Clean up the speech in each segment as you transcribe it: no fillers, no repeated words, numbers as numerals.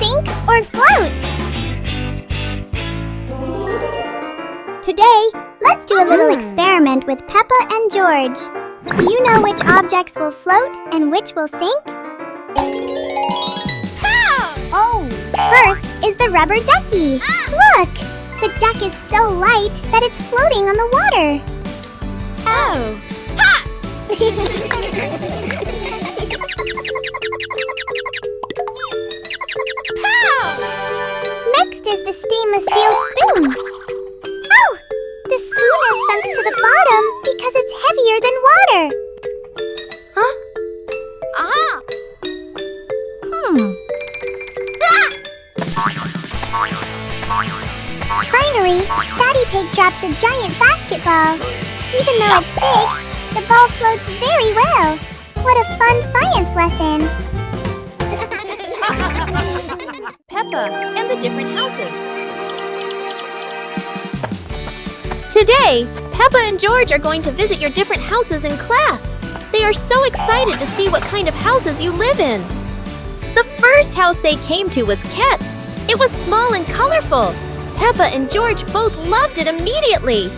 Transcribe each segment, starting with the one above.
sink or float? Today, let's do a little experiment with Peppa and George. Do you know which objects will float and which will sink? Oh! First is the rubber ducky. Look! The duck is so light that it's floating on the water. Oh! Next is the stainless steel spoon. Oh! The spoon is sunk to the bottom because it's heavier than water. Huh? Aha! Finally, Daddy Pig drops a giant basketball. Even though it's big, the ball floats very well. What a fun science lesson! Peppa and the different houses. Today, Peppa and George are going to visit your different houses in class. They are so excited to see what kind of houses you live in. The first house they came to was Ket's. It was small and colorful. Peppa and George both loved it immediately.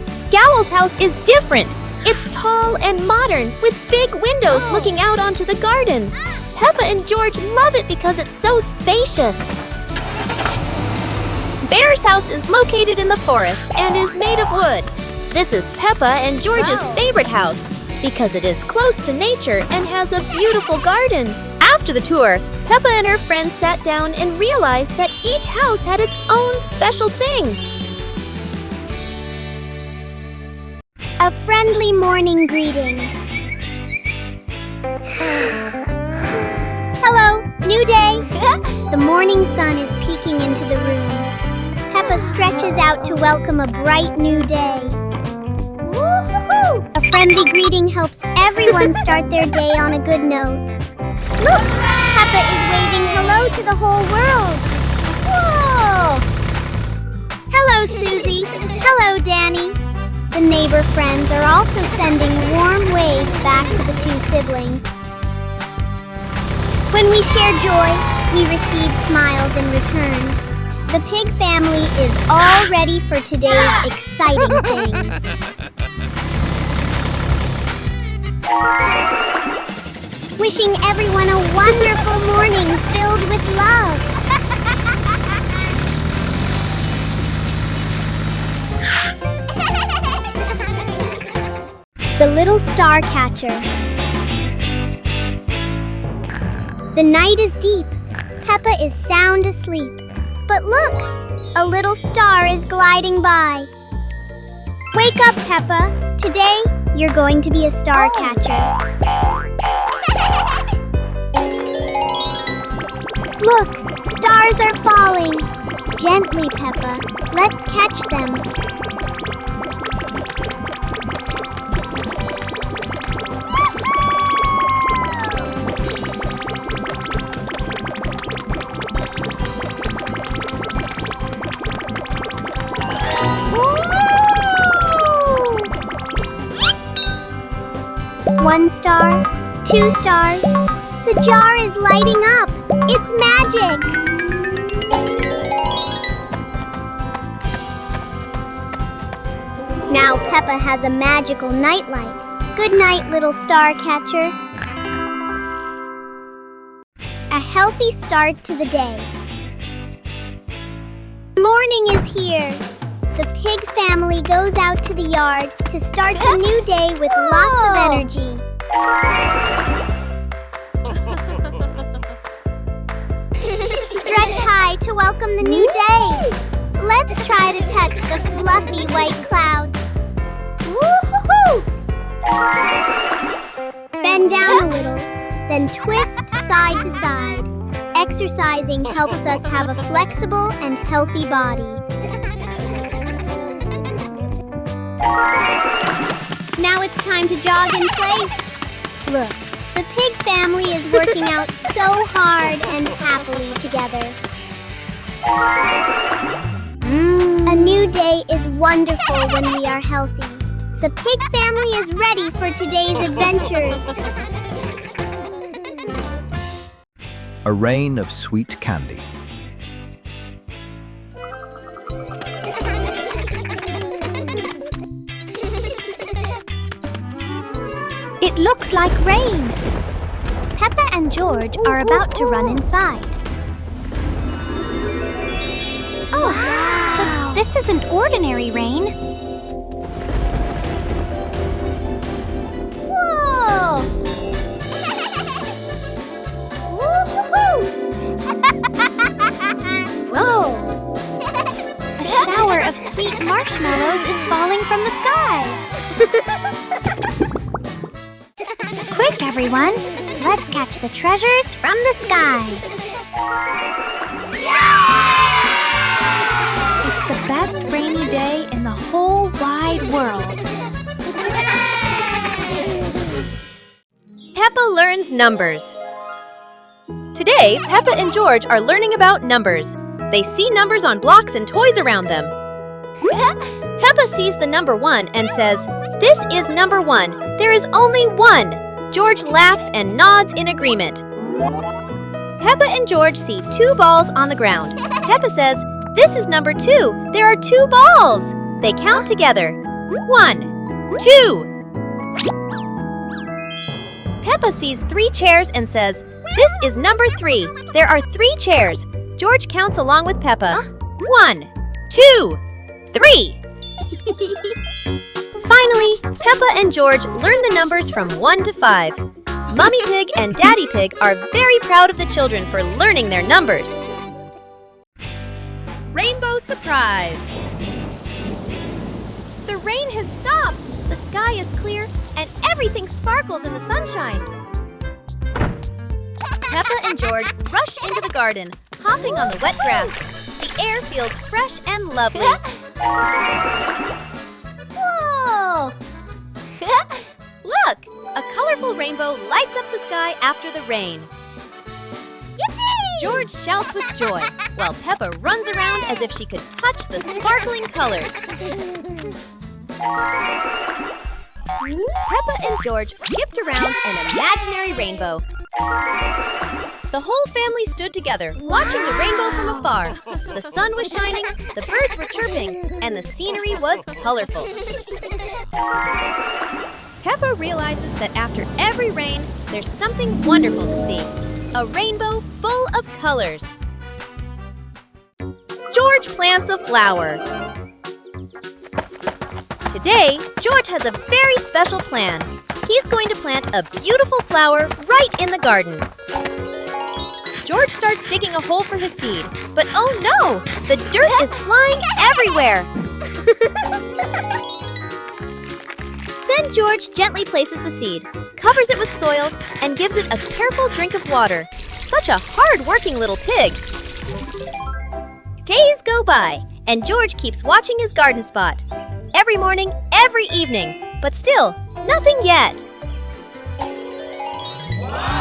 Scowl's house is different. It's tall and modern, with big windows looking out onto the garden. Peppa and George love it because it's so spacious. Bear's house is located in the forest and is made of wood. This is Peppa and George's favorite house because it is close to nature and has a beautiful garden. After the tour, Peppa and her friends sat down and realized that each house had its own special thing. A friendly morning greeting. Hello, new day. The morning sun is peeking into the room. Peppa stretches out to welcome a bright new day. Woo-hoo-hoo! A friendly greeting helps everyone start their day on a good note. Look! Peppa is waving hello to the whole world. Whoa! Hello, Susie. Hello, Danny. The neighbor friends are also sending warm waves back to the two siblings. When we share joy, we receive smiles in return. The pig family is all ready for today's exciting things. Wishing everyone a wonderful morning filled with love. The little star catcher. The night is deep. Peppa is sound asleep. But look, a little star is gliding by. Wake up, Peppa. Today, you're going to be a star catcher. Look, stars are falling. Gently, Peppa. Let's catch them. One star, 2 stars. The jar is lighting up. It's magic. Now Peppa has a magical nightlight. Good night, little star catcher. A healthy start to the day. Morning is here. The pig family goes out to the yard to start the new day with lots of energy. Stretch high to welcome the new day. Let's try to touch the fluffy white clouds. Woo-hoo-hoo! Bend down a little, then twist side to side. Exercising helps us have a flexible and healthy body. Now it's time to jog in place. Look, the pig family is working out so hard and happily together. A new day is wonderful when we are healthy. The pig family is ready for today's adventures. A rain of sweet candy. It looks like rain. Peppa and George are about to run inside. Oh, wow. But this isn't ordinary rain. Whoa! Whoa! A shower of sweet marshmallows is falling from the sky. Quick, everyone! Let's catch the treasures from the sky. It's the best rainy day in the whole wide world. Peppa learns numbers. Today, Peppa and George are learning about numbers. They see numbers on blocks and toys around them. Peppa sees the number 1 and says, "This is number 1. There is only 1." George laughs and nods in agreement. Peppa and George see 2 balls on the ground. Peppa says, "This is number 2. There are 2 balls." They count together. 1, 2. Peppa sees 3 chairs and says, "This is number 3. There are 3 chairs." George counts along with Peppa. 1, 2, 3. Finally, Peppa and George learn the numbers from 1 to 5. Mummy Pig and Daddy Pig are very proud of the children for learning their numbers. Rainbow surprise! The rain has stopped. The sky is clear and everything sparkles in the sunshine. Peppa and George rush into the garden, hopping on the wet grass. The air feels fresh and lovely. Whoa! Look! A colorful rainbow lights up the sky after the rain. Yippee! George shouts with joy, while Peppa runs around as if she could touch the sparkling colors. Peppa and George skipped around an imaginary rainbow. The whole family stood together, watching the rainbow from afar. The sun was shining, the birds were chirping, and the scenery was colorful. Peppa realizes that after every rain, there's something wonderful to see. A rainbow full of colors. George plants a flower. Today, George has a very special plan. He's going to plant a beautiful flower right in the garden. George starts digging a hole for his seed, but oh no! The dirt is flying everywhere! Then George gently places the seed, covers it with soil, and gives it a careful drink of water. Such a hard-working little pig! Days go by, and George keeps watching his garden spot. Every morning, every evening, but still, nothing yet.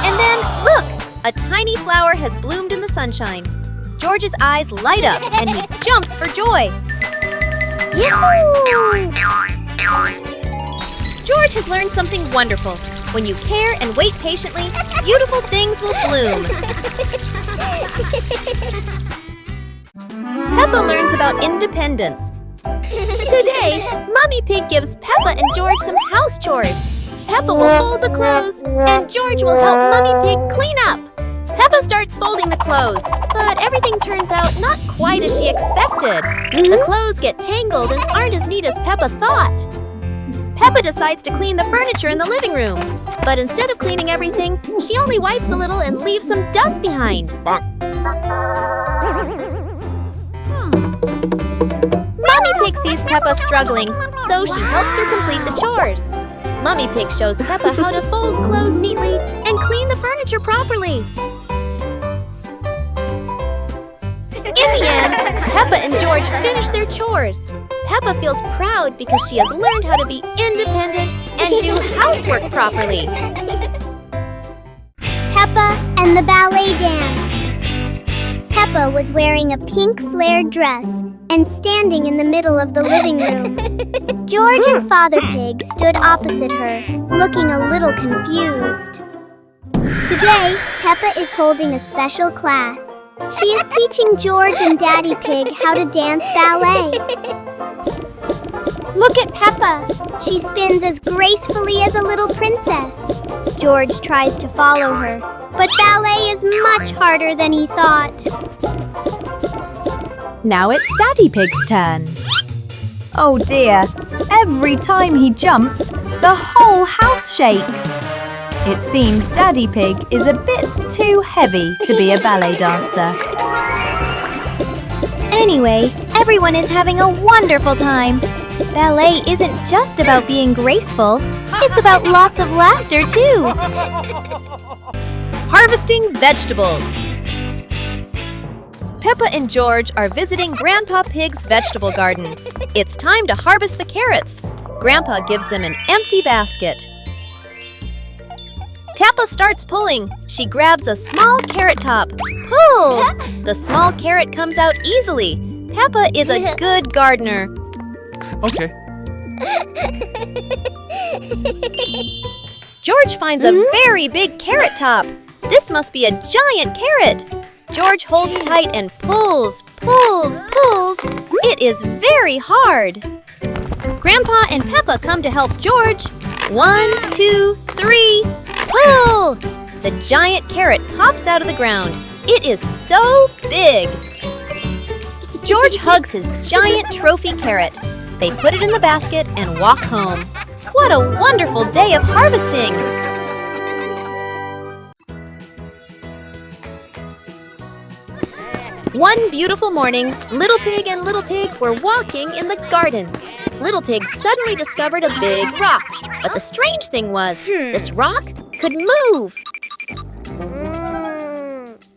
And then, look! A tiny flower has bloomed in the sunshine. George's eyes light up and he jumps for joy. Yahoo! George has learned something wonderful. When you care and wait patiently, beautiful things will bloom. Peppa learns about independence. Today, Mummy Pig gives Peppa and George some house chores. Peppa will fold the clothes, and George will help Mummy Pig clean up. Peppa starts folding the clothes, but everything turns out not quite as she expected. The clothes get tangled and aren't as neat as Peppa thought. Peppa decides to clean the furniture in the living room, but instead of cleaning everything, she only wipes a little and leaves some dust behind. Mummy Pig sees Peppa struggling, so she helps her complete the chores. Mummy Pig shows Peppa how to fold clothes neatly and clean the furniture properly. In the end, Peppa and George finish their chores. Peppa feels proud because she has learned how to be independent and do housework properly. Peppa and the ballet dance. Peppa was wearing a pink flared dress and standing in the middle of the living room. George and Father Pig stood opposite her, looking a little confused. Today, Peppa is holding a special class. She is teaching George and Daddy Pig how to dance ballet. Look at Peppa. She spins as gracefully as a little princess. George tries to follow her, but ballet is much harder than he thought. Now it's Daddy Pig's turn. Oh dear, every time he jumps, the whole house shakes. It seems Daddy Pig is a bit too heavy to be a ballet dancer. Anyway, everyone is having a wonderful time. Ballet isn't just about being graceful, it's about lots of laughter too. Harvesting vegetables. Peppa and George are visiting Grandpa Pig's vegetable garden. It's time to harvest the carrots. Grandpa gives them an empty basket. Peppa starts pulling. She grabs a small carrot top. Pull! The small carrot comes out easily. Peppa is a good gardener. Okay. George finds a very big carrot top. This must be a giant carrot. George holds tight and pulls, pulls, pulls. It is very hard. Grandpa and Peppa come to help George. 1, 2, 3, pull! The giant carrot pops out of the ground. It is so big. George hugs his giant trophy carrot. They put it in the basket and walk home. What a wonderful day of harvesting! One beautiful morning, Little Pig and Little Pig were walking in the garden. Little Pig suddenly discovered a big rock. But the strange thing was, this rock could move.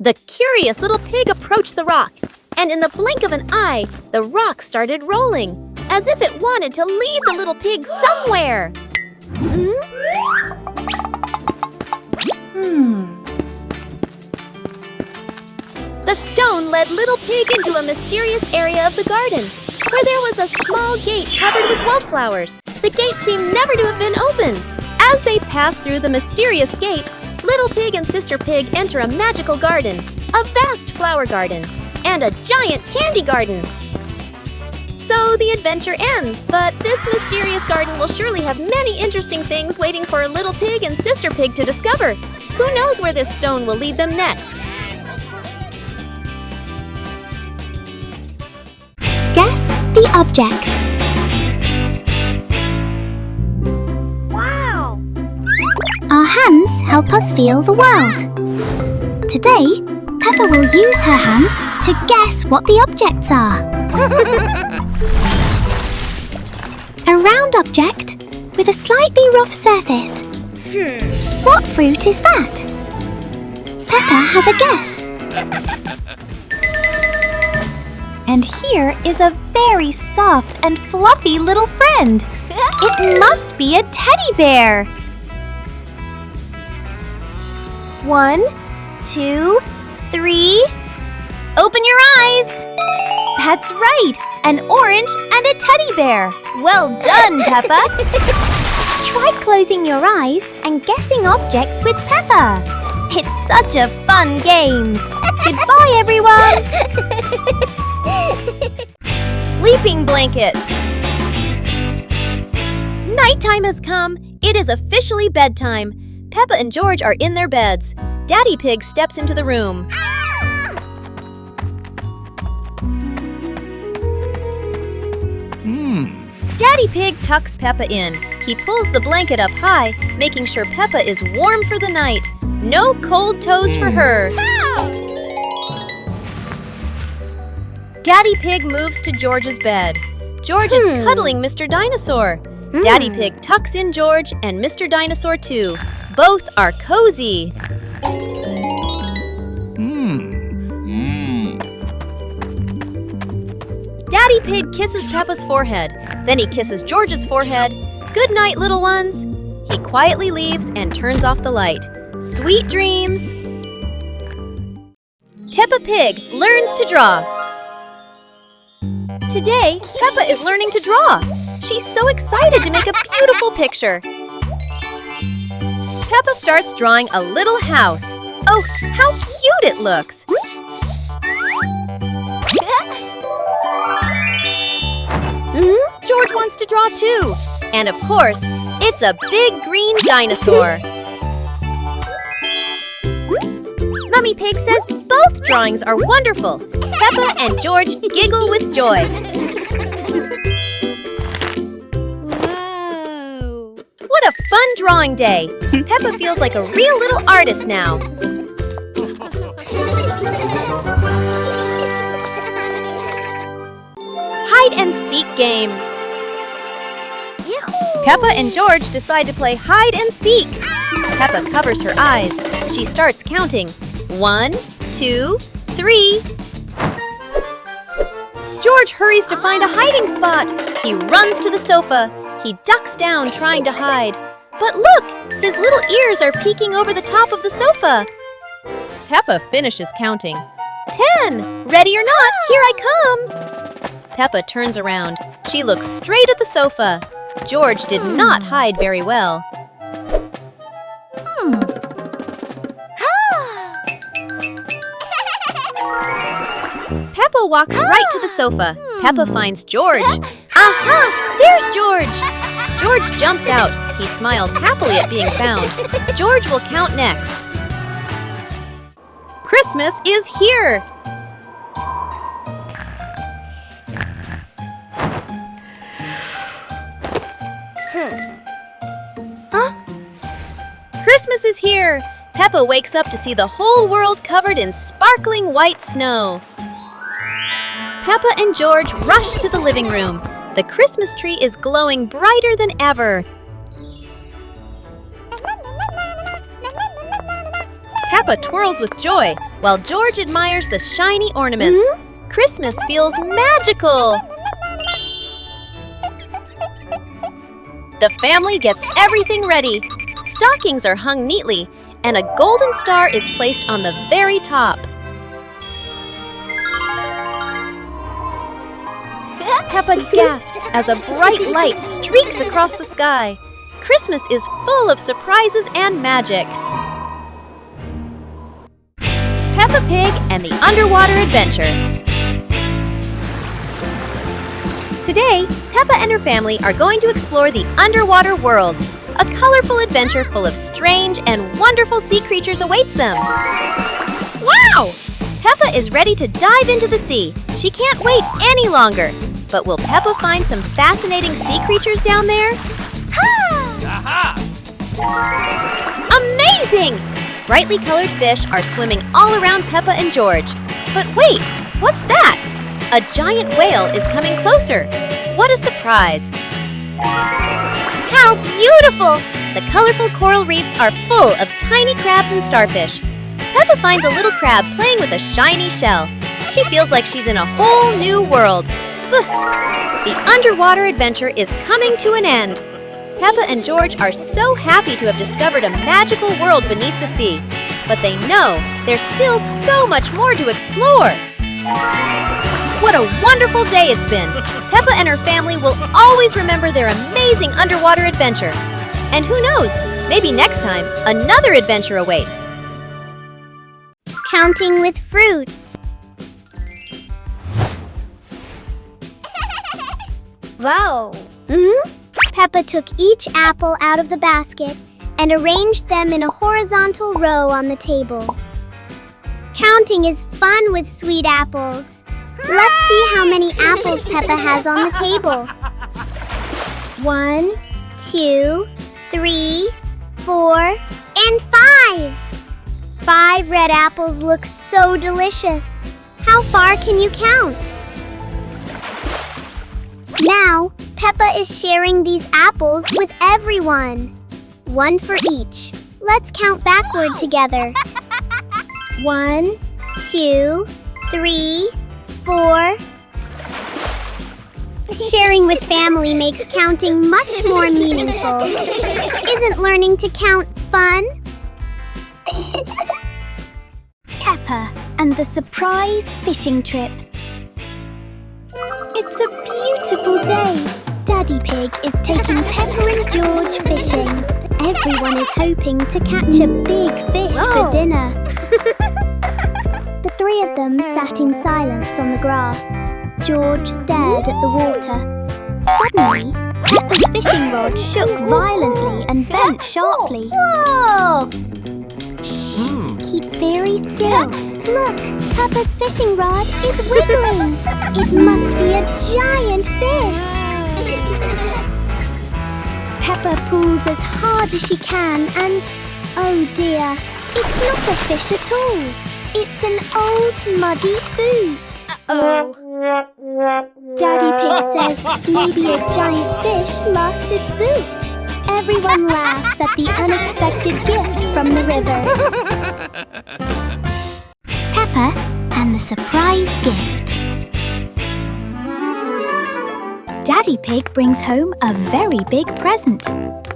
The curious Little Pig approached the rock, and in the blink of an eye, the rock started rolling, as if it wanted to lead the Little Pig somewhere. The stone led Little Pig into a mysterious area of the garden, where there was a small gate covered with wildflowers. The gate seemed never to have been opened. As they passed through the mysterious gate, Little Pig and Sister Pig enter a magical garden, a vast flower garden, and a giant candy garden. So the adventure ends, but this mysterious garden will surely have many interesting things waiting for Little Pig and Sister Pig to discover. Who knows where this stone will lead them next? Guess the object. Wow! Our hands help us feel the world. Today, Peppa will use her hands to guess what the objects are. A round object with a slightly rough surface. What fruit is that? Peppa has a guess. And here is a very soft and fluffy little friend. It must be a teddy bear. 1, 2, 3. Open your eyes. That's right, an orange and a teddy bear. Well done, Peppa. Try closing your eyes and guessing objects with Peppa. It's such a fun game. Goodbye, everyone. Sleeping blanket. Nighttime has come. It is officially bedtime. Peppa and George are in their beds. Daddy Pig steps into the room. Daddy Pig tucks Peppa in. He pulls the blanket up high, making sure Peppa is warm for the night. No cold toes for her. Daddy Pig moves to George's bed. George is cuddling Mr. Dinosaur. Daddy Pig tucks in George and Mr. Dinosaur too. Both are cozy. Daddy Pig kisses Peppa's forehead. Then he kisses George's forehead. Good night, little ones. He quietly leaves and turns off the light. Sweet dreams. Peppa Pig learns to draw. Today, Peppa is learning to draw. She's so excited to make a beautiful picture. Peppa starts drawing a little house. Oh, how cute it looks! George wants to draw too. And of course, it's a big green dinosaur. Mummy Pig says both drawings are wonderful. Peppa and George giggle with joy. Whoa! What a fun drawing day! Peppa feels like a real little artist now. Hide and seek game. Peppa and George decide to play hide and seek. Peppa covers her eyes. She starts counting. 1, 2, 3. George hurries to find a hiding spot. He runs to the sofa. He ducks down trying to hide. But look! His little ears are peeking over the top of the sofa. Peppa finishes counting. 10! Ready or not, here I come! Peppa turns around. She looks straight at the sofa. George did not hide very well. Peppa walks right to the sofa. Peppa finds George. Aha! There's George! George jumps out. He smiles happily at being found. George will count next. Christmas is here! Christmas is here! Peppa wakes up to see the whole world covered in sparkling white snow. Peppa and George rush to the living room. The Christmas tree is glowing brighter than ever. Peppa twirls with joy, while George admires the shiny ornaments. Christmas feels magical! The family gets everything ready. Stockings are hung neatly, and a golden star is placed on the very top. Peppa gasps as a bright light streaks across the sky. Christmas is full of surprises and magic. Peppa Pig and the Underwater Adventure. Today, Peppa and her family are going to explore the underwater world. A colorful adventure full of strange and wonderful sea creatures awaits them. Wow! Peppa is ready to dive into the sea. She can't wait any longer. But will Peppa find some fascinating sea creatures down there? Amazing! Brightly colored fish are swimming all around Peppa and George. But wait, what's that? A giant whale is coming closer. What a surprise! How beautiful! The colorful coral reefs are full of tiny crabs and starfish. Peppa finds a little crab playing with a shiny shell. She feels like she's in a whole new world. The underwater adventure is coming to an end. Peppa and George are so happy to have discovered a magical world beneath the sea. But they know there's still so much more to explore. What a wonderful day it's been! Peppa and her family will always remember their amazing underwater adventure. And who knows, maybe next time, another adventure awaits. Counting with fruits. Wow. Peppa took each apple out of the basket and arranged them in a horizontal row on the table. Counting is fun with sweet apples. Let's see how many apples Peppa has on the table. 1, 2, 3, 4, and 5. 5 red apples look so delicious. How far can you count? Now, Peppa is sharing these apples with everyone. 1 for each. Let's count backward together. 1, 2, 3, 4. Sharing with family makes counting much more meaningful. Isn't learning to count fun? Peppa and and the surprise fishing trip. It's a beautiful day. Daddy Pig is taking Peppa and George fishing. Everyone is hoping to catch a big fish for dinner. The three of them sat in silence on the grass. George stared at the water. Suddenly, Peppa's fishing rod shook violently and bent sharply. Whoa! Keep very still. Look, Peppa's fishing rod is wiggling. It must be a giant fish. Peppa pulls as hard as she can and, oh dear, it's not a fish at all. It's an old muddy boot. Uh-oh. Daddy Pig says maybe a giant fish lost its boot. Everyone laughs at the unexpected gift from the river. Peppa and the surprise gift. Daddy Pig brings home a very big present.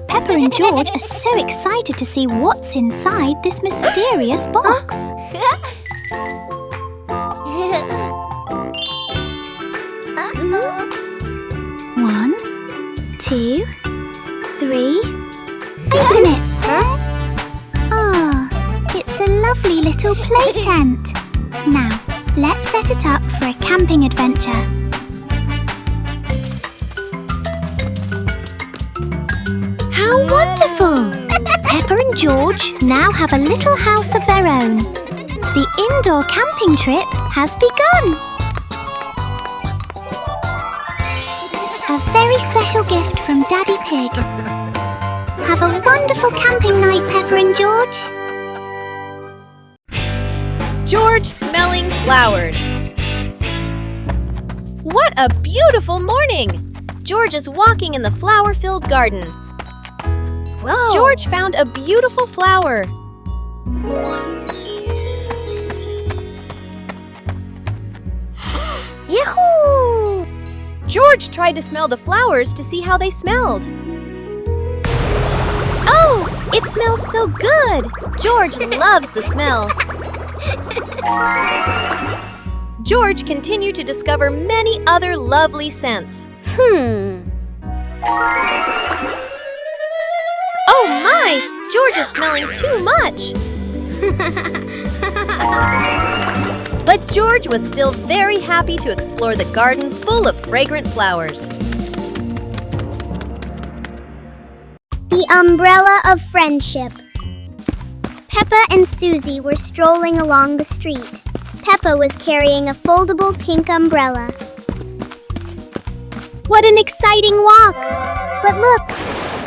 Peppa and George are so excited to see what's inside this mysterious box. One, 2, 3. Open it! Ah, it's a lovely little play tent. Now, let's set it up for a camping adventure. How wonderful! Peppa and George now have a little house of their own. The indoor camping trip has begun. A very special gift from Daddy Pig. Have a wonderful camping night, Peppa and George. George smelling flowers. What a beautiful morning! George is walking in the flower-filled garden. Whoa. George found a beautiful flower. Yahoo! George tried to smell the flowers to see how they smelled. Oh, it smells so good! George loves the smell. George continued to discover many other lovely scents. Oh my! George is smelling too much! But George was still very happy to explore the garden full of fragrant flowers. The umbrella of friendship. Peppa and Susie were strolling along the street. Peppa was carrying a foldable pink umbrella. What an exciting walk! But look,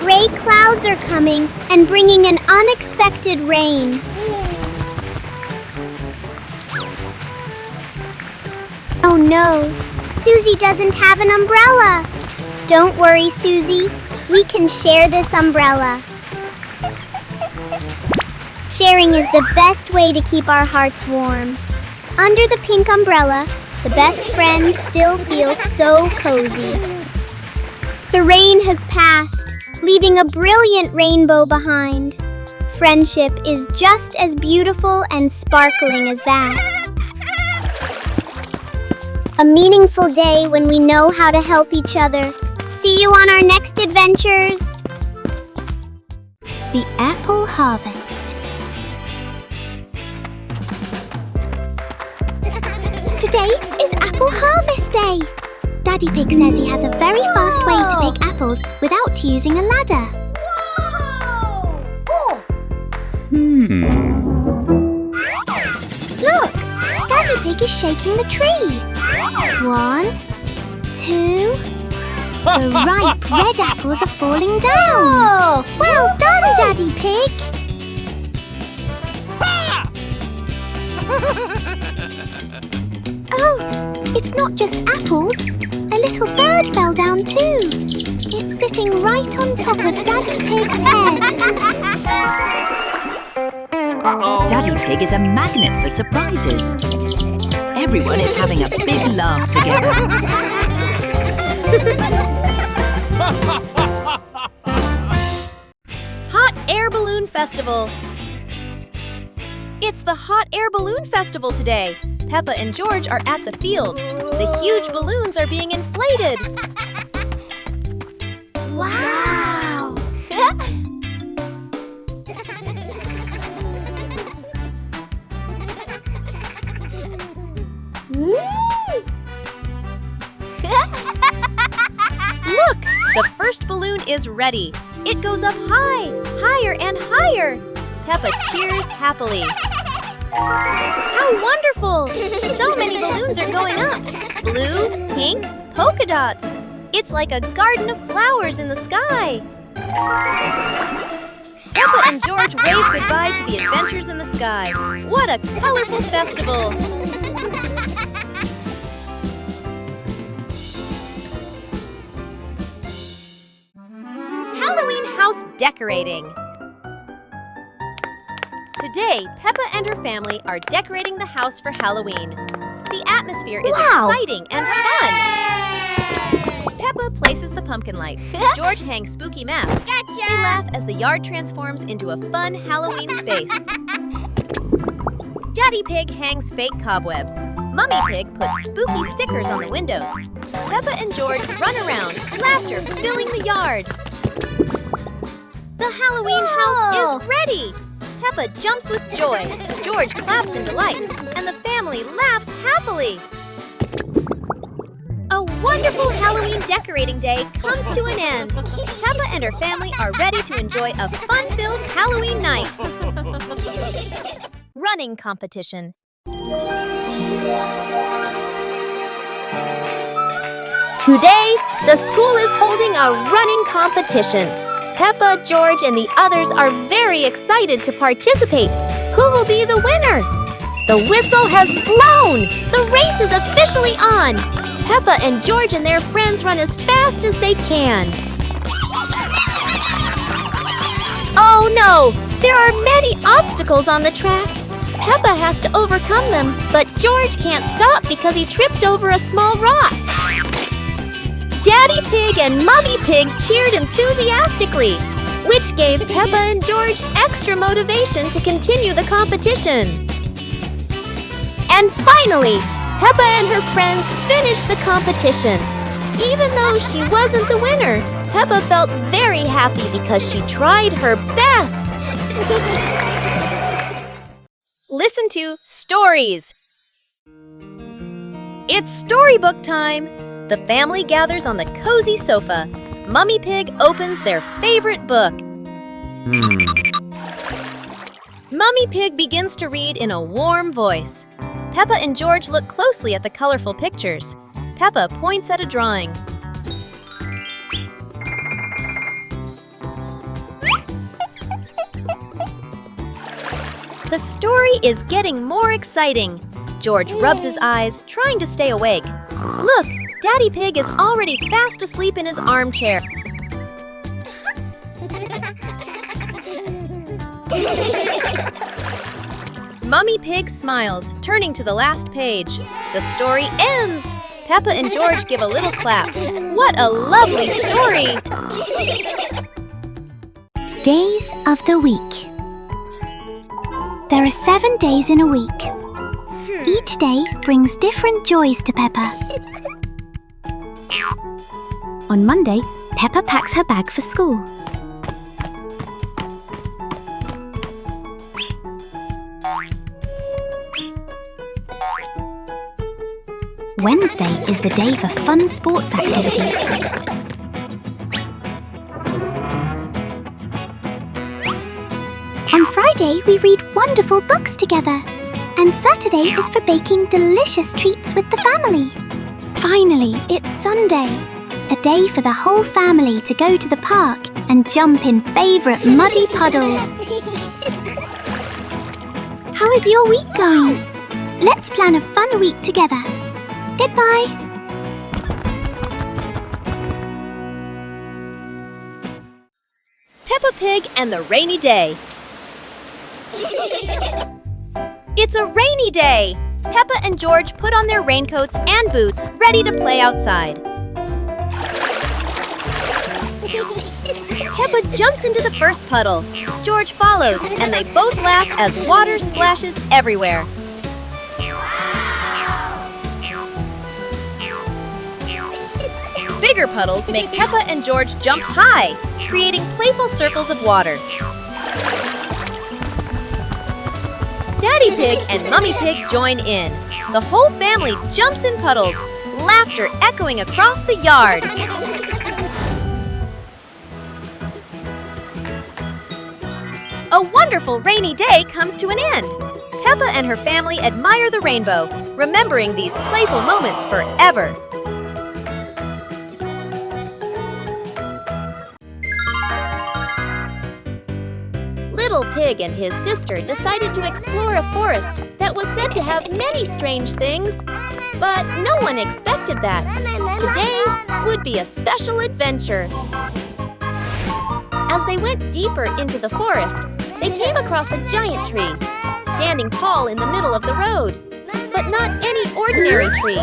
gray clouds are coming and bringing an unexpected rain. Oh no, Susie doesn't have an umbrella. Don't worry, Susie. We can share this umbrella. Sharing is the best way to keep our hearts warm. Under the pink umbrella, the best friends still feel so cozy. The rain has passed, leaving a brilliant rainbow behind. Friendship is just as beautiful and sparkling as that. A meaningful day when we know how to help each other. See you on our next adventures. The Apple Harvest. Today is Apple Harvest Day. Daddy Pig says he has a very fast way to pick apples without using a ladder. Look, Daddy Pig is shaking the tree. 1, 2. The ripe red apples are falling down. Well done, Daddy Pig. Oh, it's not just apples. A little bird fell down too. It's sitting right on top of Daddy Pig's head. Daddy Pig is a magnet for surprises. Everyone is having a big laugh together. Hot Air Balloon Festival. It's the Hot Air Balloon Festival today. Peppa and George are at the field. The huge balloons are being inflated. Wow! Look, the first balloon is ready. It goes up high, higher and higher. Peppa cheers happily. How wonderful! So many balloons are going up. Blue, pink, polka dots. It's like a garden of flowers in the sky. Peppa and George wave goodbye to the adventures in the sky. What a colorful festival! Halloween house decorating. Today, Peppa and her family are decorating the house for Halloween. The atmosphere is exciting and fun. Peppa places the pumpkin lights. George hangs spooky masks. They laugh as the yard transforms into a fun Halloween space. Daddy Pig hangs fake cobwebs. Mummy Pig puts spooky stickers on the windows. Peppa and George run around, laughter filling the yard. The Halloween house is ready! Peppa jumps with joy, George claps in delight, and the family laughs happily. A wonderful Halloween decorating day comes to an end. Peppa and her family are ready to enjoy a fun-filled Halloween night. Running competition. Today, the school is holding a running competition. Peppa, George, and the others are very excited to participate. Who will be the winner? The whistle has blown! The race is officially on! Peppa and George and their friends run as fast as they can. Oh no! There are many obstacles on the track. Peppa has to overcome them, but George can't stop because he tripped over a small rock. Daddy Pig and Mummy Pig cheered enthusiastically, which gave Peppa and George extra motivation to continue the competition. And finally, Peppa and her friends finished the competition. Even though she wasn't the winner, Peppa felt very happy because she tried her best. Listen to stories. It's storybook time. The family gathers on the cozy sofa. Mummy Pig opens their favorite book. Mummy Pig begins to read in a warm voice. Peppa and George look closely at the colorful pictures. Peppa points at a drawing. The story is getting more exciting. George rubs his eyes, trying to stay awake. Look, Daddy Pig is already fast asleep in his armchair. Mummy Pig smiles, turning to the last page. The story ends. Peppa and George give a little clap. What a lovely story! Days of the week. There are 7 days in a week. Each day brings different joys to Peppa. On Monday, Peppa packs her bag for school. Wednesday is the day for fun sports activities. On Friday, we read wonderful books together. And Saturday is for baking delicious treats with the family. Finally, it's Sunday. A day for the whole family to go to the park and jump in favourite muddy puddles. How is your week going? Let's plan a fun week together. Goodbye. Peppa Pig and the Rainy Day. It's a rainy day! Peppa and George put on their raincoats and boots, ready to play outside. Peppa jumps into the first puddle. George follows, and they both laugh as water splashes everywhere. Bigger puddles make Peppa and George jump high, creating playful circles of water. Daddy Pig and Mummy Pig join in. The whole family jumps in puddles, laughter echoing across the yard. A wonderful rainy day comes to an end. Peppa and her family admire the rainbow, remembering these playful moments forever. Little Pig and his sister decided to explore a forest that was said to have many strange things. But no one expected that. Today would be a special adventure. As they went deeper into the forest, they came across a giant tree, standing tall in the middle of the road. But not any ordinary tree.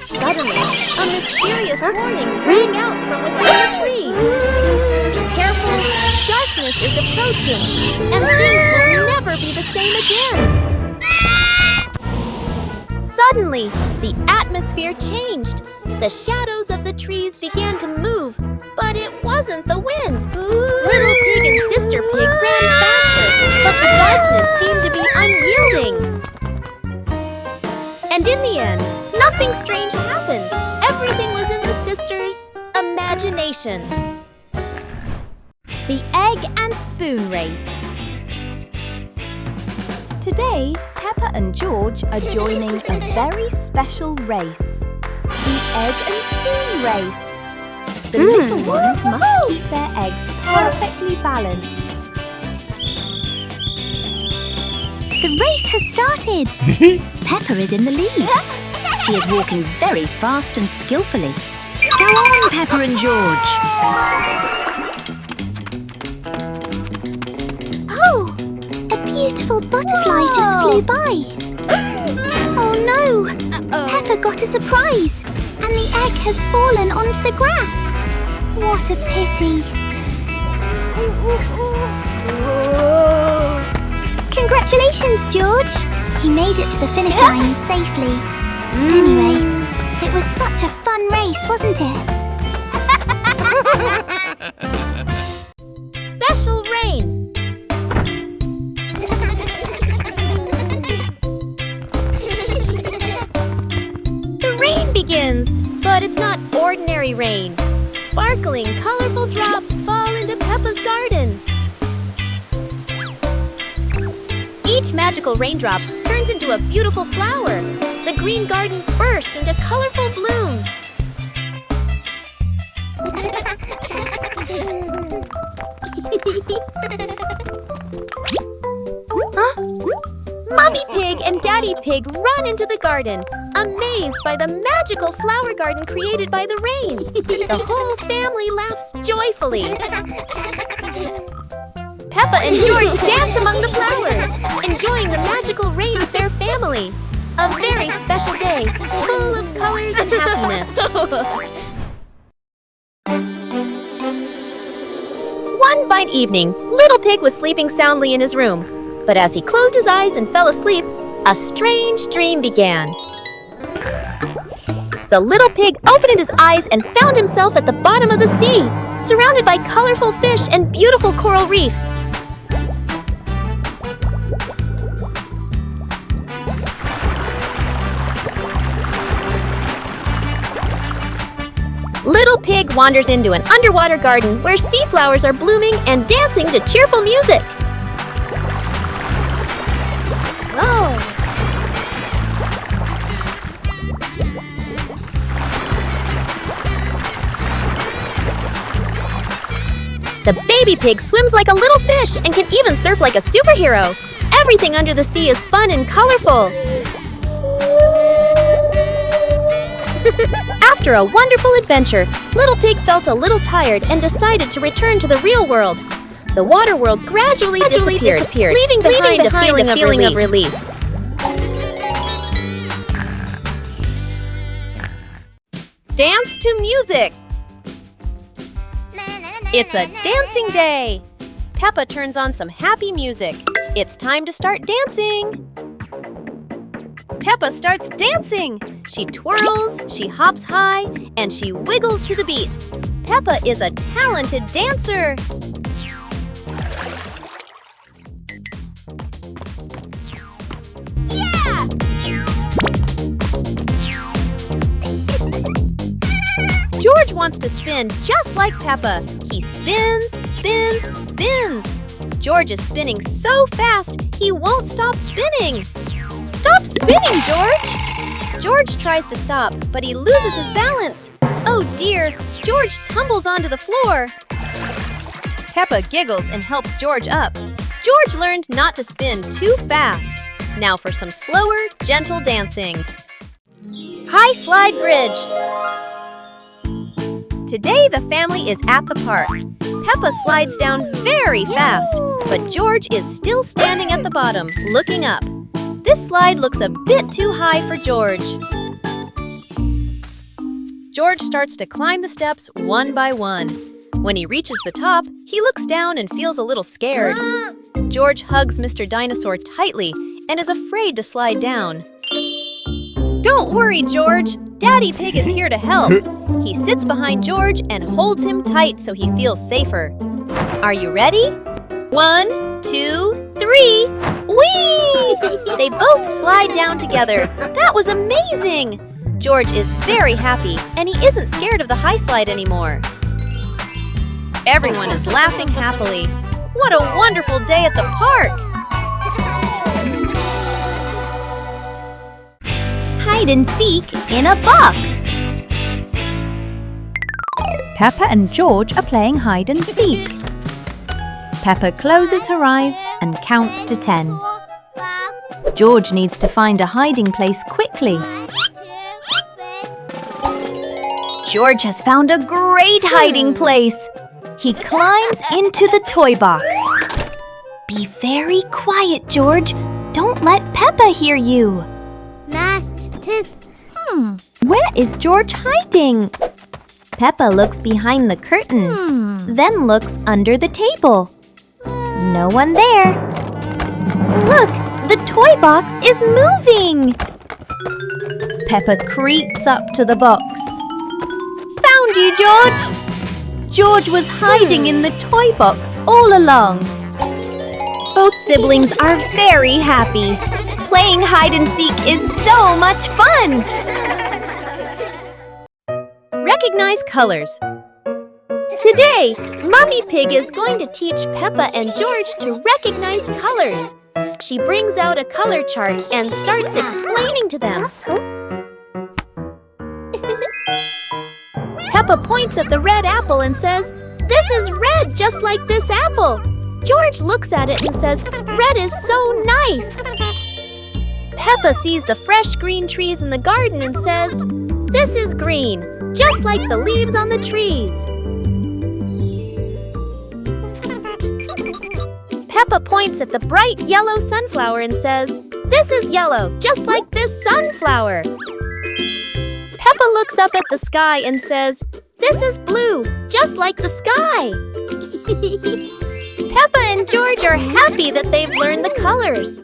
Suddenly, a mysterious warning rang out from within the tree. Be careful, darkness is approaching, and things will never be the same again. Suddenly, the atmosphere changed. The shadows of the trees began to move, but it wasn't the wind. Little Pig and Sister Pig ran faster, but the darkness seemed to be unyielding. And in the end, nothing strange happened. Everything was in the sisters' imagination. The egg and spoon race. Today, Peppa and George are joining a very special race. The egg and spoon race. The little ones must keep their eggs perfectly balanced. The race has started. Peppa is in the lead. She is walking very fast and skillfully. Go on, Peppa and George. Oh, a beautiful butterfly just flew by. Oh no, Peppa got a surprise, and the egg has fallen onto the grass. What a pity. Congratulations, George. He made it to the finish line safely. Anyway, it was such a fun race, wasn't it? Special rain. The rain begins, but it's not ordinary rain. Sparkling, colorful drops fall into Peppa's garden. Each magical raindrop turns into a beautiful flower. The green garden bursts into colorful blooms. Mummy Pig and Daddy Pig run into the garden, amazed by the magical flower garden created by the rain. The whole family laughs joyfully. Peppa and George dance among the flowers, enjoying the magical rain with their family. A very special day, full of colors and happiness. One fine evening, Little Pig was sleeping soundly in his room. But as he closed his eyes and fell asleep, a strange dream began. The little pig opened his eyes and found himself at the bottom of the sea, surrounded by colorful fish and beautiful coral reefs. Little Pig wanders into an underwater garden where sea flowers are blooming and dancing to cheerful music. The baby pig swims like a little fish and can even surf like a superhero. Everything under the sea is fun and colorful. After a wonderful adventure, Little Pig felt a little tired and decided to return to the real world. The water world gradually disappeared, leaving behind a feeling of relief. Dance to music! It's a dancing day! Peppa turns on some happy music. It's time to start dancing! Peppa starts dancing! She twirls, she hops high, and she wiggles to the beat. Peppa is a talented dancer! George wants to spin just like Peppa. He spins, spins, spins. George is spinning so fast, he won't stop spinning. Stop spinning, George! George tries to stop, but he loses his balance. Oh dear, George tumbles onto the floor. Peppa giggles and helps George up. George learned not to spin too fast. Now for some slower, gentle dancing. High slide bridge. Today the family is at the park. Peppa slides down very fast, but George is still standing at the bottom, looking up. This slide looks a bit too high for George. George starts to climb the steps one by one. When he reaches the top, he looks down and feels a little scared. George hugs Mr. Dinosaur tightly and is afraid to slide down. Don't worry, George. Daddy Pig is here to help. He sits behind George and holds him tight so he feels safer. Are you ready? 1, 2, 3. Whee! They both slide down together. That was amazing! George is very happy and he isn't scared of the high slide anymore. Everyone is laughing happily. What a wonderful day at the park! Hide and seek in a box. Peppa and George are playing hide and seek. Peppa closes her eyes and counts to 10. George needs to find a hiding place quickly. George has found a great hiding place. He climbs into the toy box. Be very quiet, George. Don't let Peppa hear you. Where is George hiding? Peppa looks behind the curtain, then looks under the table. No one there. Look, the toy box is moving. Peppa creeps up to the box. Found you, George! George was hiding in the toy box all along. Both siblings are very happy. Playing hide and seek is so much fun! Recognize colors. Today, Mummy Pig is going to teach Peppa and George to recognize colors. She brings out a color chart and starts explaining to them. Peppa points at the red apple and says, "This is red just like this apple." George looks at it and says, "Red is so nice." Peppa sees the fresh green trees in the garden and says, "This is green, just like the leaves on the trees." Peppa points at the bright yellow sunflower and says, "This is yellow, just like this sunflower." Peppa looks up at the sky and says, "This is blue, just like the sky." Peppa and George are happy that they've learned the colors.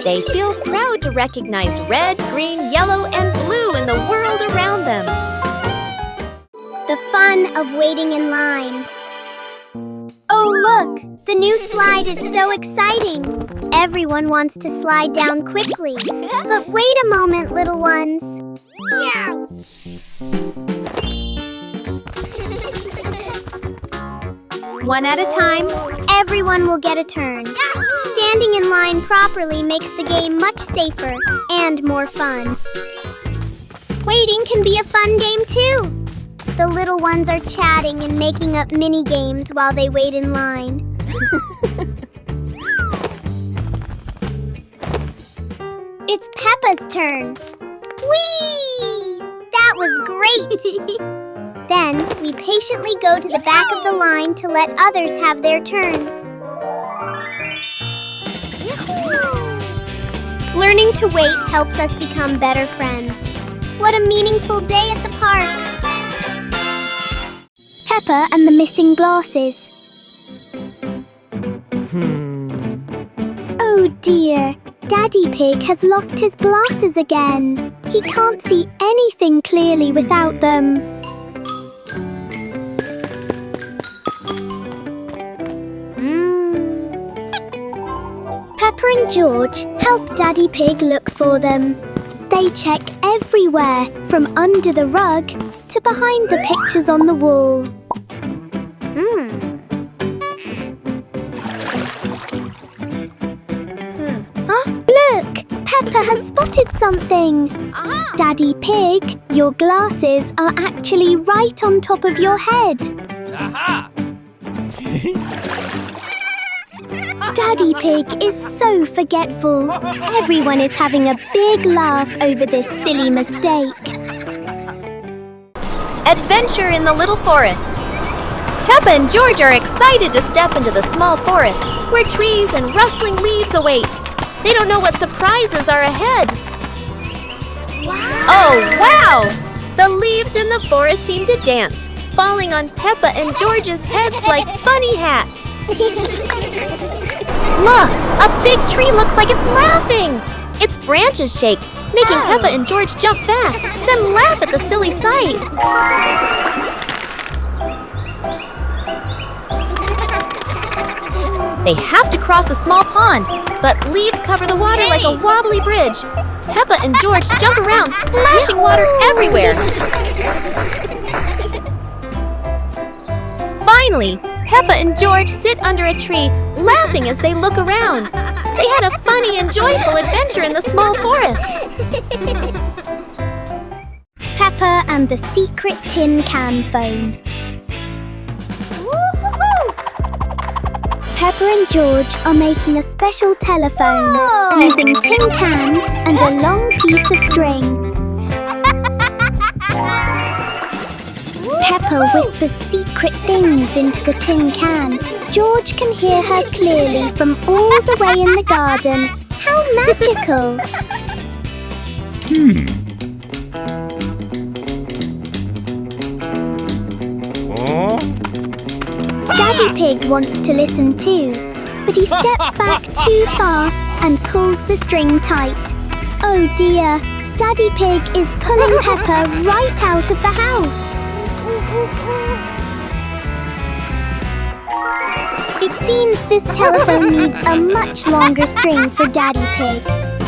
They feel proud to recognize red, green, yellow, and blue in the world around them. The fun of waiting in line. Oh, look! The new slide is so exciting. Everyone wants to slide down quickly. But wait a moment, little ones. One at a time, everyone will get a turn. Standing in line properly makes the game much safer and more fun. Waiting can be a fun game too. The little ones are chatting and making up mini games while they wait in line. It's Peppa's turn. Whee! That was great! Then we patiently go to the back of the line to let others have their turn. Learning to wait helps us become better friends. What a meaningful day at the park! Peppa and the missing glasses. Oh dear, Daddy Pig has lost his glasses again. He can't see anything clearly without them. Peppa and George help Daddy Pig look for them. They check everywhere, from under the rug to behind the pictures on the wall. Look! Peppa has spotted something. Daddy Pig, your glasses are actually right on top of your head. Daddy Pig is so forgetful. Everyone is having a big laugh over this silly mistake. Adventure in the Little Forest. Peppa and George are excited to step into the small forest where trees and rustling leaves await. They don't know what surprises are ahead. Wow! Oh, wow! The leaves in the forest seem to dance, falling on Peppa and George's heads like funny hats. Look! A big tree looks like it's laughing! Its branches shake, making Peppa and George jump back, then laugh at the silly sight. They have to cross a small pond, but leaves cover the water like a wobbly bridge. Peppa and George jump around, splashing water everywhere. Finally, Peppa and George sit under a tree, laughing as they look around. They had a funny and joyful adventure in the small forest. Peppa and the secret tin can phone. Peppa and George are making a special telephone using tin cans and a long piece of string. Peppa whispers secret things into the tin can. George can hear her clearly from all the way in the garden. How magical! Daddy Pig wants to listen too, but he steps back too far and pulls the string tight. Oh dear, Daddy Pig is pulling Peppa right out of the house. It seems this telephone needs a much longer string for Daddy Pig.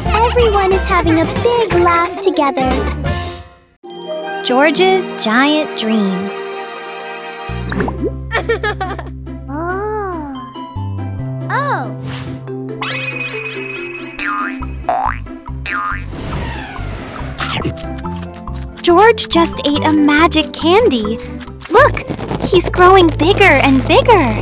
Everyone is having a big laugh together. George's giant dream. George just ate a magic candy. Look, he's growing bigger and bigger.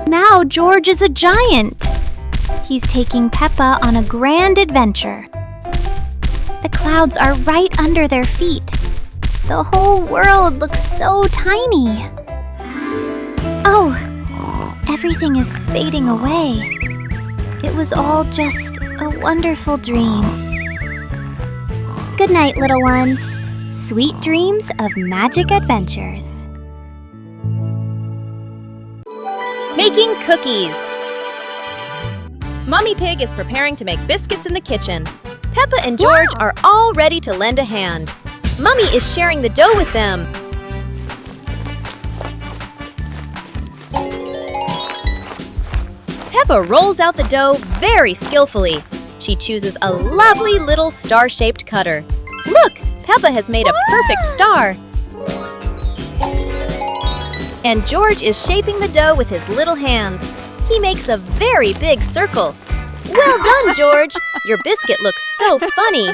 Now George is a giant. He's taking Peppa on a grand adventure. The clouds are right under their feet. The whole world looks so tiny. Oh, everything is fading away. It was all just a wonderful dream. Good night, little ones. Sweet dreams of magic adventures. Making cookies. Mummy Pig is preparing to make biscuits in the kitchen. Peppa and George are all ready to lend a hand. Mummy is sharing the dough with them. Peppa rolls out the dough very skillfully. She chooses a lovely little star-shaped cutter. Look, Peppa has made a perfect star. And George is shaping the dough with his little hands. He makes a very big circle. Well done, George! Your biscuit looks so funny.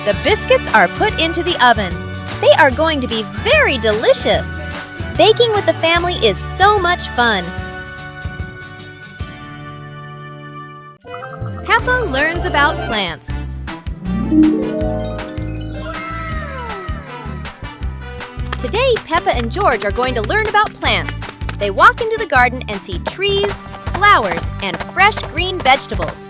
The biscuits are put into the oven. They are going to be very delicious. Baking with the family is so much fun. Peppa learns about plants. Today, Peppa and George are going to learn about plants. They walk into the garden and see trees, flowers, and fresh green vegetables.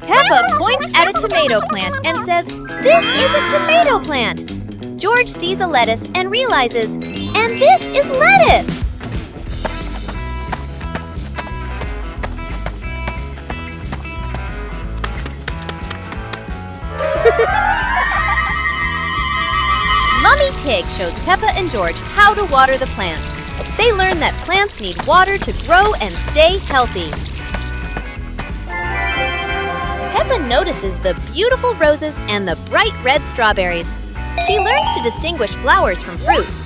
Peppa points at a tomato plant and says, "This is a tomato plant." George sees a lettuce and realizes, "And this is lettuce!" Mummy Pig shows Peppa and George how to water the plants. They learn that plants need water to grow and stay healthy. Peppa notices the beautiful roses and the bright red strawberries. She learns to distinguish flowers from fruits.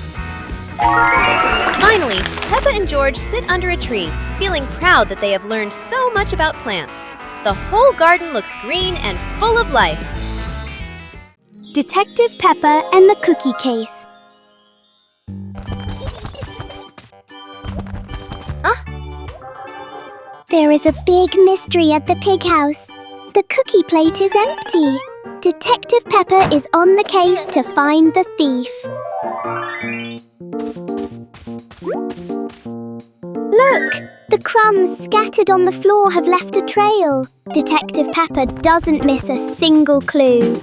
Finally, Peppa and George sit under a tree, feeling proud that they have learned so much about plants. The whole garden looks green and full of life. Detective Peppa and the Cookie Case. There is a big mystery at the pig house. The cookie plate is empty. Detective Peppa is on the case to find the thief. Look! The crumbs scattered on the floor have left a trail. Detective Peppa doesn't miss a single clue.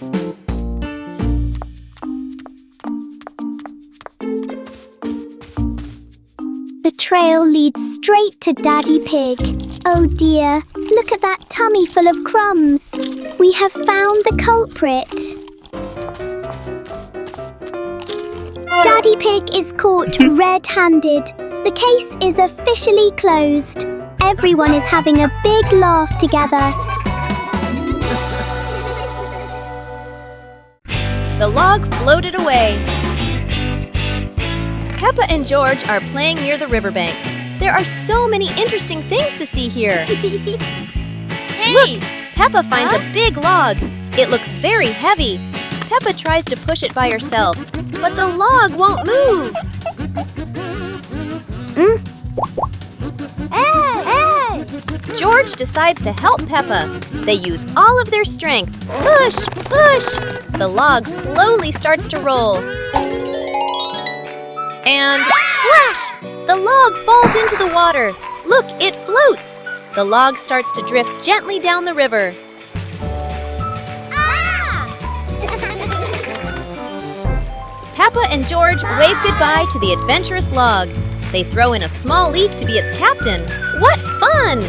The trail leads straight to Daddy Pig. Oh dear, look at that tummy full of crumbs. We have found the culprit. Daddy Pig is caught red-handed. The case is officially closed. Everyone is having a big laugh together. The log floated away. Peppa and George are playing near the riverbank. There are so many interesting things to see here. Hey! Look! Peppa finds a big log. It looks very heavy. Peppa tries to push it by herself, but the log won't move. Hey! George decides to help Peppa. They use all of their strength. Push! Push! The log slowly starts to roll. And splash! The log falls into the water. Look, it floats. The log starts to drift gently down the river. Peppa and George wave goodbye to the adventurous log. They throw in a small leaf to be its captain. What fun!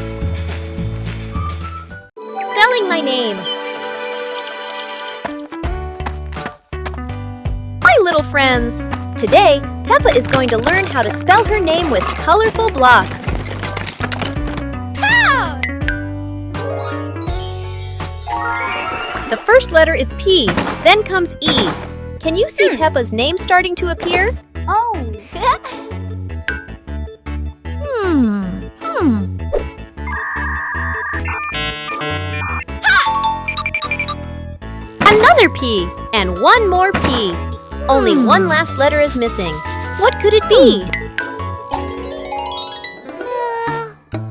Spelling my name. My little friends. Today, Peppa is going to learn how to spell her name with colorful blocks. The first letter is P, then comes E. Can you see Peppa's name starting to appear? Oh! Another P, and one more P. Only one last letter is missing. What could it be?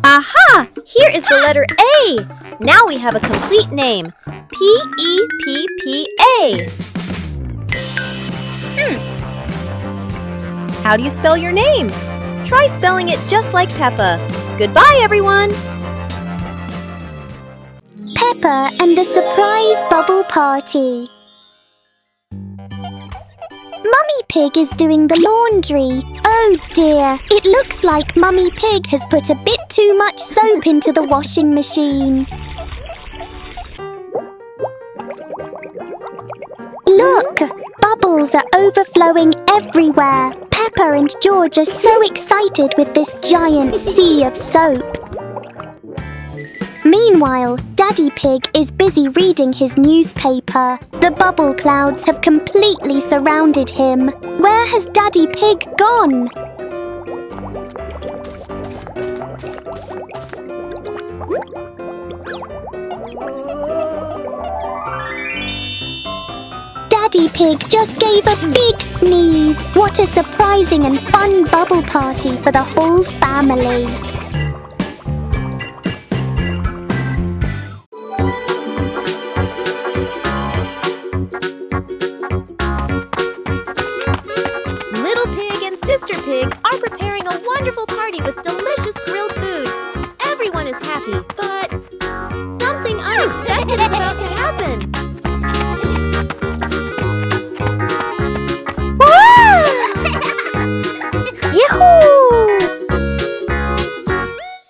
Aha! Here is the letter A. Now we have a complete name. P-E-P-P-A. How do you spell your name? Try spelling it just like Peppa. Goodbye, everyone! Peppa and the surprise bubble party. Mummy Pig is doing the laundry. Oh dear, it looks like Mummy Pig has put a bit too much soap into the washing machine. Look, bubbles are overflowing everywhere. Peppa and George are so excited with this giant sea of soap. Meanwhile, Daddy Pig is busy reading his newspaper. The bubble clouds have completely surrounded him. Where has Daddy Pig gone? Daddy Pig just gave a big sneeze. What a surprising and fun bubble party for the whole family. Little Pig and Sister Pig are preparing a wonderful party with delicious grilled food. Everyone is happy, but something unexpected is about to happen. Yahoo!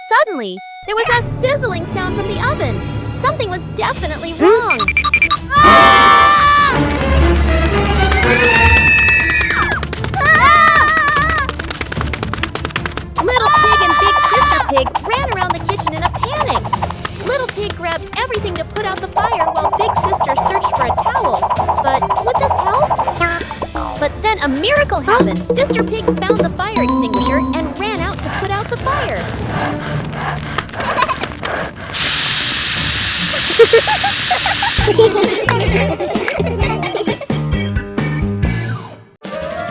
Suddenly, there was a sizzling sound from the oven. Something was definitely wrong. Little Pig and Big Sister Pig ran around the kitchen in a panic. Little Pig grabbed everything to put out the fire while Big Sister searched for a towel. But would this help? But then a miracle happened. Sister Pig found the fire extinguisher and ran out to put out the fire.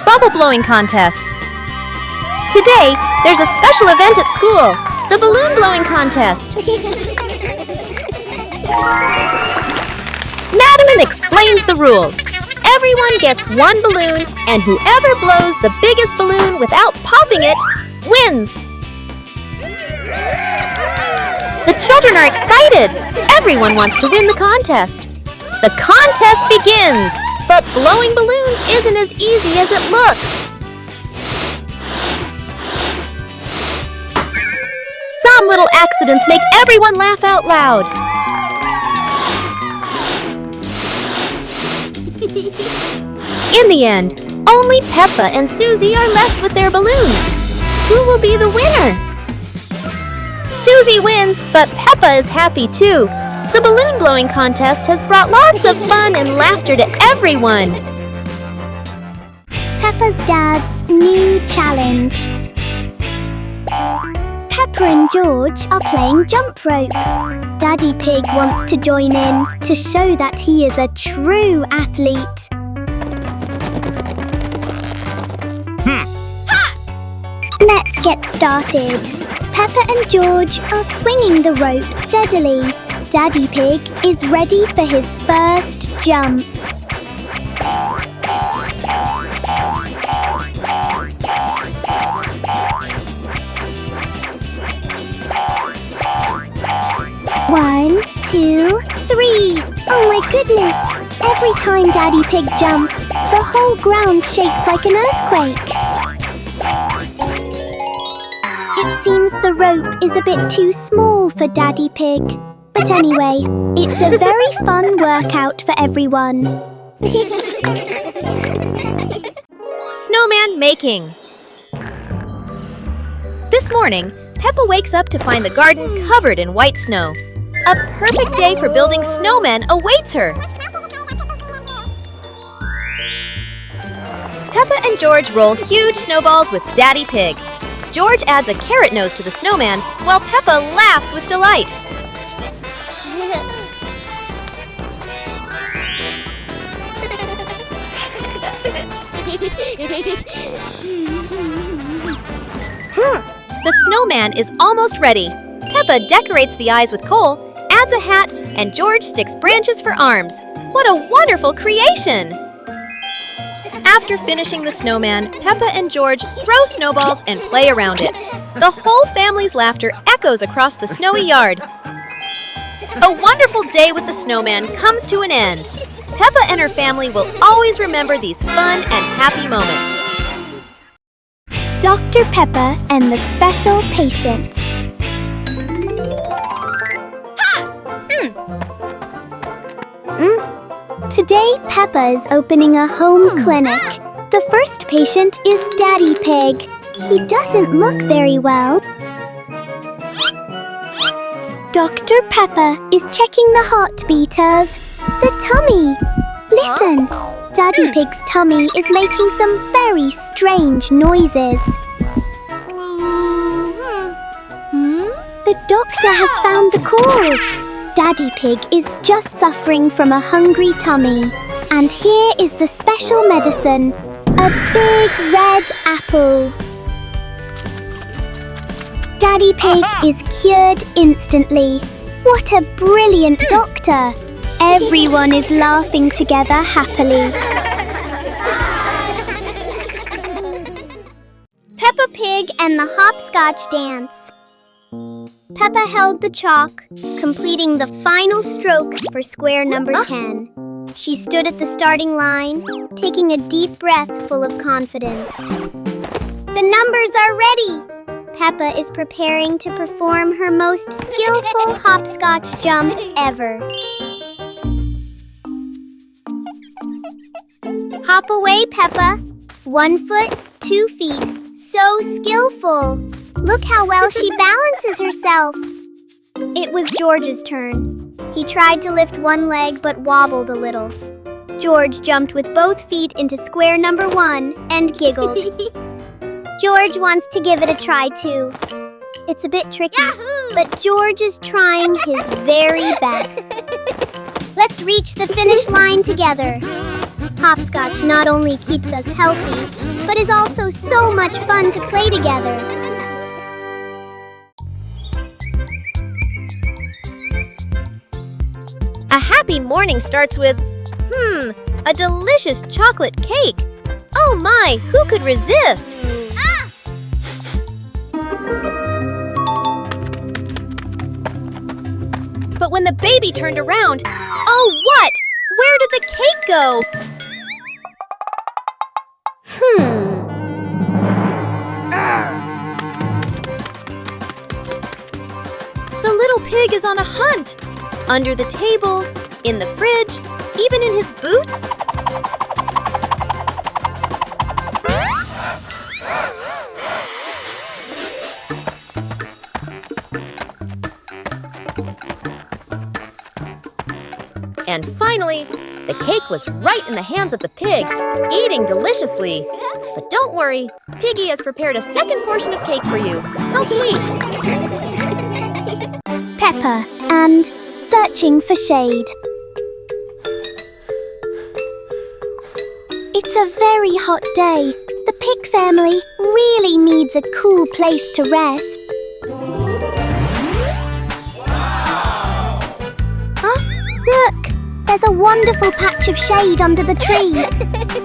Bubble blowing contest. Today, there's a special event at school, the balloon blowing contest. Madam explains the rules. Everyone gets one balloon, and whoever blows the biggest balloon without popping it wins. The children are excited. Everyone wants to win the contest. The contest begins, but blowing balloons isn't as easy as it looks. Some little accidents make everyone laugh out loud. In the end, only Peppa and Susie are left with their balloons. Who will be the winner? Susie wins, but Peppa is happy too. The balloon blowing contest has brought lots of fun and laughter to everyone. Peppa's dad's new challenge. Peppa and George are playing jump rope. Daddy Pig wants to join in to show that he is a true athlete. Let's get started. Peppa and George are swinging the rope steadily. Daddy Pig is ready for his first jump. One, two, three. Oh my goodness! Every time Daddy Pig jumps, the whole ground shakes like an earthquake. It seems the rope is a bit too small for Daddy Pig. But anyway, it's a very fun workout for everyone. Snowman making. This morning, Peppa wakes up to find the garden covered in white snow. A perfect day for building snowmen awaits her. Peppa and George roll huge snowballs with Daddy Pig. George adds a carrot nose to the snowman while Peppa laughs with delight. The snowman is almost ready. Peppa decorates the eyes with coal, adds a hat, and George sticks branches for arms. What a wonderful creation! After finishing the snowman, Peppa and George throw snowballs and play around it. The whole family's laughter echoes across the snowy yard. A wonderful day with the snowman comes to an end. Peppa and her family will always remember these fun and happy moments. Dr. Peppa and the Special Patient. Today, Peppa is opening a home clinic. The first patient is Daddy Pig. He doesn't look very well. Dr. Peppa is checking the heartbeat of the tummy. Listen, Daddy Pig's tummy is making some very strange noises. The doctor has found the cause. Daddy Pig is just suffering from a hungry tummy. And here is the special medicine, a big red apple. Daddy Pig is cured instantly. What a brilliant doctor! Everyone is laughing together happily. Peppa Pig and the Hopscotch Dance. Peppa held the chalk, completing the final strokes for square number 10. She stood at the starting line, taking a deep breath full of confidence. The numbers are ready! Peppa is preparing to perform her most skillful hopscotch jump ever. Hop away, Peppa. 1 foot, 2 feet. So skillful. Look how well she balances herself. It was George's turn. He tried to lift one leg but wobbled a little. George jumped with both feet into square number 1 and giggled. George wants to give it a try too. It's a bit tricky, but George is trying his very best. Let's reach the finish line together. Hopscotch not only keeps us healthy, but is also so much fun to play together. A happy morning starts with, a delicious chocolate cake. Oh my, who could resist? But when the baby turned around, oh what? Where did the cake go? The little pig is on a hunt. Under the table, in the fridge, even in his boots. And finally, the cake was right in the hands of the pig, eating deliciously. But don't worry, Piggy has prepared a second portion of cake for you. How sweet! Peppa and searching for shade. It's a very hot day. The pig family really needs a cool place to rest. Look! There's a wonderful patch of shade under the tree.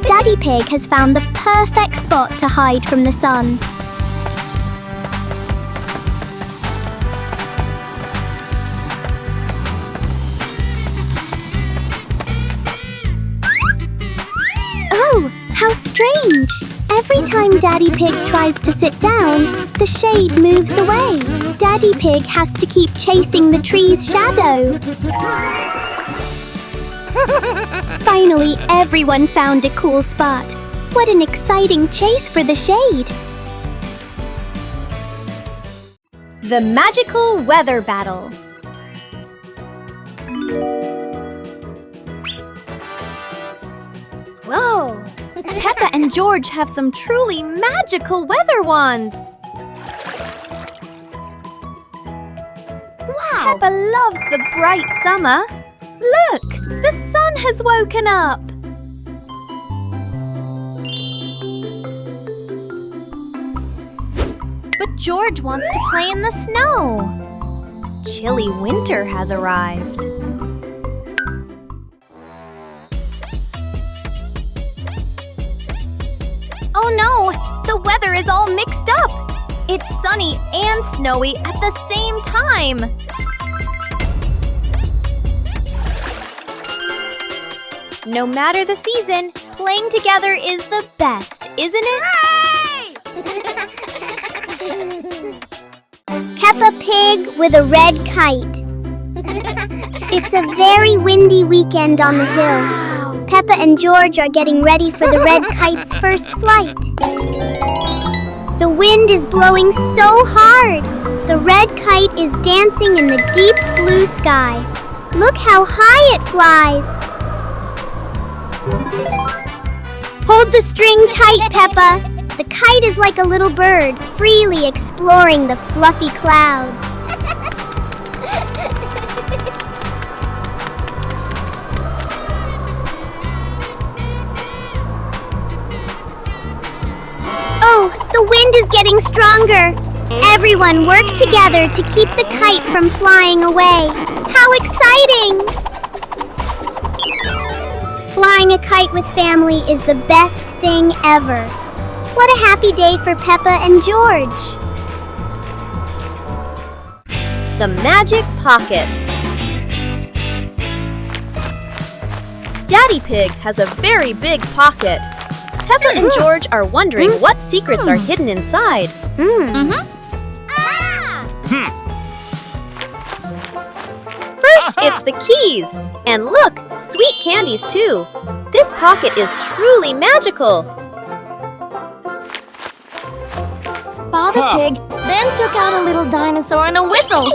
Daddy Pig has found the perfect spot to hide from the sun. Oh, how strange! Every time Daddy Pig tries to sit down, the shade moves away. Daddy Pig has to keep chasing the tree's shadow. Finally, everyone found a cool spot. What an exciting chase for the shade! The magical weather battle. Whoa! Peppa and George have some truly magical weather wands. Wow! Peppa loves the bright summer. Look! The sun has woken up! But George wants to play in the snow. Chilly winter has arrived. Oh no! The weather is all mixed up! It's sunny and snowy at the same time! No matter the season, playing together is the best, isn't it? Peppa Pig with a red kite. It's a very windy weekend on the hill. Peppa and George are getting ready for the red kite's first flight. The wind is blowing so hard. The red kite is dancing in the deep blue sky. Look how high it flies. Hold the string tight, Peppa. The kite is like a little bird, freely exploring the fluffy clouds. Oh, the wind is getting stronger. Everyone work together to keep the kite from flying away. How exciting! Flying a kite with family is the best thing ever. What a happy day for Peppa and George. The Magic Pocket. Daddy Pig has a very big pocket. Peppa and George are wondering what secrets are hidden inside. First, it's the keys. And look, sweet candies too. This pocket is truly magical. Father Pig then took out a little dinosaur and a whistle.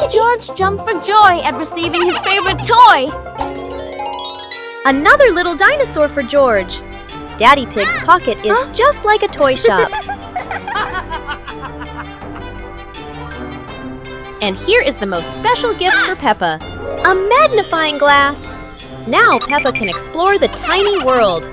George jumped for joy at receiving his favorite toy. Another little dinosaur for George. Daddy Pig's pocket is just like a toy shop. And here is the most special gift for Peppa, a magnifying glass. Now Peppa can explore the tiny world.